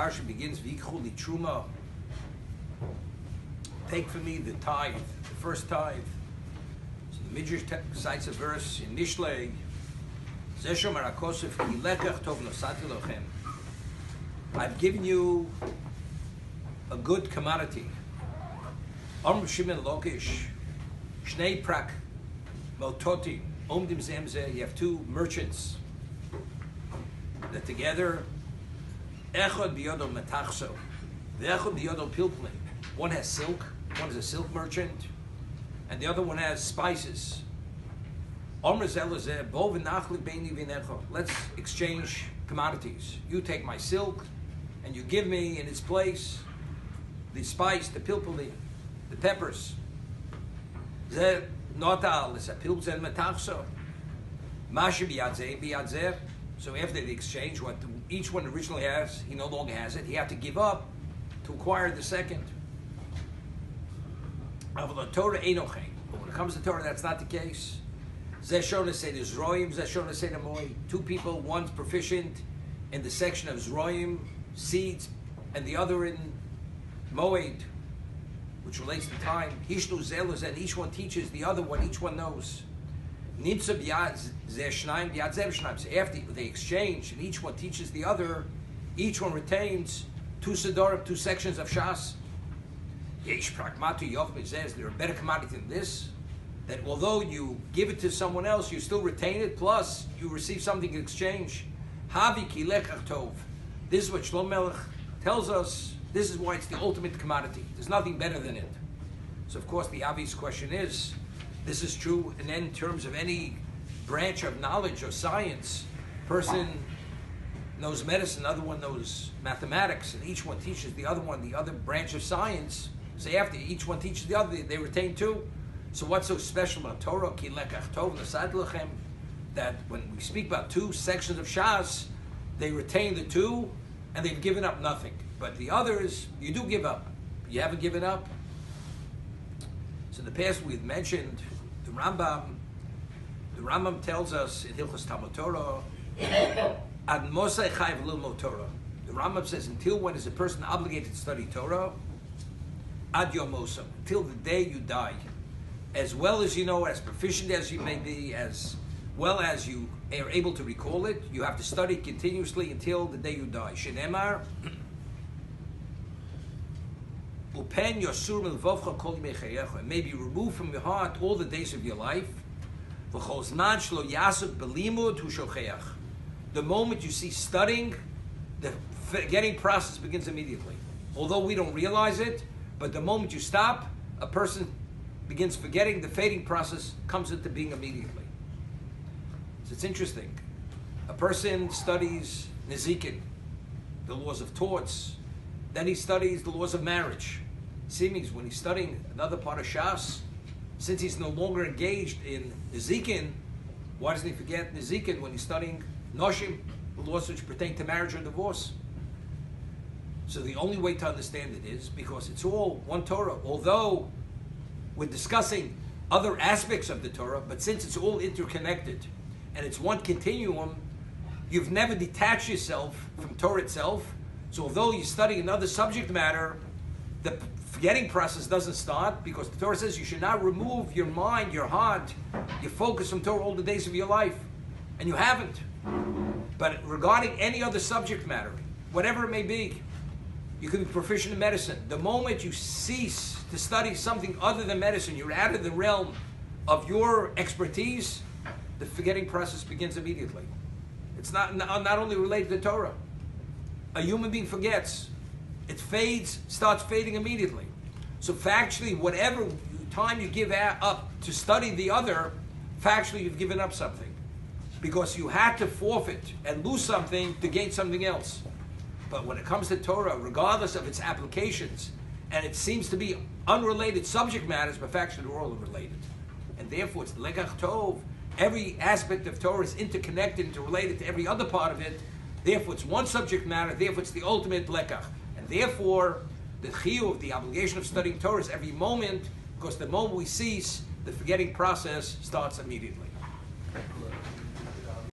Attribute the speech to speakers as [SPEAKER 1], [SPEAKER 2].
[SPEAKER 1] parsha begins, V'yikchu li truma. Take from me the tithe, the first tithe. So the Midrash cites a verse in Mishlei. Zeh shomer hakosef ki lekach tov nosati lochem. I've given you a good commodity. Amr Shimon Lokish, Shnei Prak, Mototi, Omdim Zemze. You have two merchants that together, Echad biyodo matachso, ve'echad biyodo pilpli. One has silk, one is a silk merchant, and the other one has spices. Amr zelazeh, bo v'nachli beini v'necho. Let's exchange commodities. You take my silk, and you give me in its place the spice, the pilpuli, the peppers. Zeh notal is a pilpzen matachso. Mashi biyadzeh. So after the exchange, what each one originally has, he no longer has it. He had to give up to acquire the second. But when it comes to Torah, that's not the case. Zeh shona say the zroim, zeh shona say the moi. Two people, one's proficient in the section of zroim, seeds, and the other in moed, which relates to time. Hishnu zelos, and each one teaches the other one, each one knows. Nimtza b'yad zeh shnayim b'yad zeh shnayim. So after they exchange, and each one teaches the other, each one retains two sedorim, two sections of Shas. Yesh pragmatu yochbet says there are better commodity than this, that although you give it to someone else, you still retain it, plus you receive something in exchange. Havi ki lekach tov. This is what Shlomo Melech tells us. This is why it's the ultimate commodity. There's nothing better than it. So of course the obvious question is, this is true in terms of any branch of knowledge or science. Person knows medicine, other one knows mathematics, and each one teaches the other one the other branch of science. So after each one teaches the other, they retain two. So what's so special about Torah, ki lekach tov nosati lochem, that when we speak about two sections of Shas, they retain the two, and they've given up nothing. But the others, you do give up. You haven't given up. So in the past we've mentioned the Rambam. The Rambam tells us in Hilchos Talmud Torah, Ad Mosai Chayv Lilmod Torah. The Rambam says, until when is a person obligated to study Torah? Ad Yom Mosam, until the day you die. As well as you know, as proficient as you may be, as well as you are able to recall it, you have to study continuously until the day you die. Shenemar, Upen Yosur Milvovcha Kol Yimei Chayecha. It may be removed from your heart all the days of your life. V'chol Zman Shlo Yasuk Belimud Hu Shocheach. The moment you see studying, the forgetting process begins immediately. Although we don't realize it, but the moment you stop, a person begins forgetting, the fading process comes into being immediately. So it's interesting. A person studies Nezikin, the laws of torts, then he studies the laws of marriage. Seemings when he's studying another part of Shas, since he's no longer engaged in Nezikin, why doesn't he forget Nezikin when he's studying Noshim, the laws which pertain to marriage or divorce? So the only way to understand it is because it's all one Torah. Although we're discussing other aspects of the Torah, but since it's all interconnected and it's one continuum, you've never detached yourself from Torah itself. So although you study another subject matter, the forgetting process doesn't start, because the Torah says you should not remove your mind, your heart, your focus from Torah all the days of your life. And you haven't. But regarding any other subject matter, whatever it may be, you can be proficient in medicine. The moment you cease to study something other than medicine, you're out of the realm of your expertise, the forgetting process begins immediately. It's not only related to Torah. A human being forgets. It fades, starts fading immediately. So factually, whatever time you give up to study the other, factually you've given up something. Because you had to forfeit and lose something to gain something else. But when it comes to Torah, regardless of its applications, and it seems to be unrelated subject matters, but factually they're all related. And therefore it's lekach tov. Every aspect of Torah is interconnected, interrelated to every other part of it. Therefore it's one subject matter, therefore it's the ultimate lekach. And therefore the chiyuv, the obligation of studying Torah is every moment, because the moment we cease, the forgetting process starts immediately.